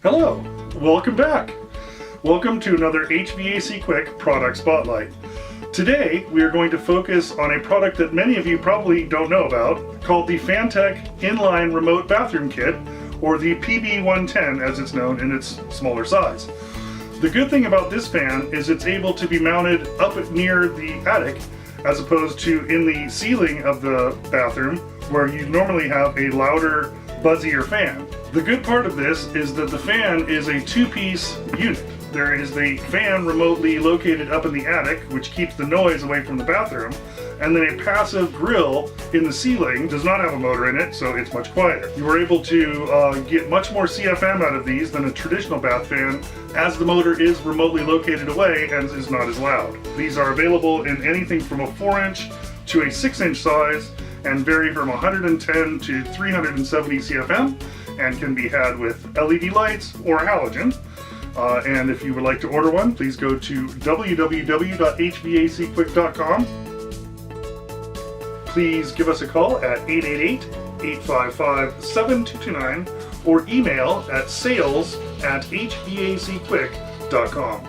Hello, welcome back. Welcome to another HVACQuick product spotlight. Today we are going to focus on a product that many of you probably don't know about called the Fantech Inline Remote Bathroom Kit, or the PB110 as it's known in its smaller size. The good thing about this fan is it's able to be mounted up near the attic as opposed to in the ceiling of the bathroom where you normally have a louder, buzzier fan. The good part of this is that the fan is a two-piece unit. There is the fan remotely located up in the attic, which keeps the noise away from the bathroom, and then a passive grill in the ceiling does not have a motor in it, so it's much quieter. You are able to get much more CFM out of these than a traditional bath fan, as the motor is remotely located away and is not as loud. These are available in anything from a 4-inch to a 6-inch size and vary from 110 to 370 CFM and can be had with LED lights or halogen. And if you would like to order one, please go to www.HVACQuick.com. Please give us a call at 888-855-7229 or email at sales@HVACQuick.com.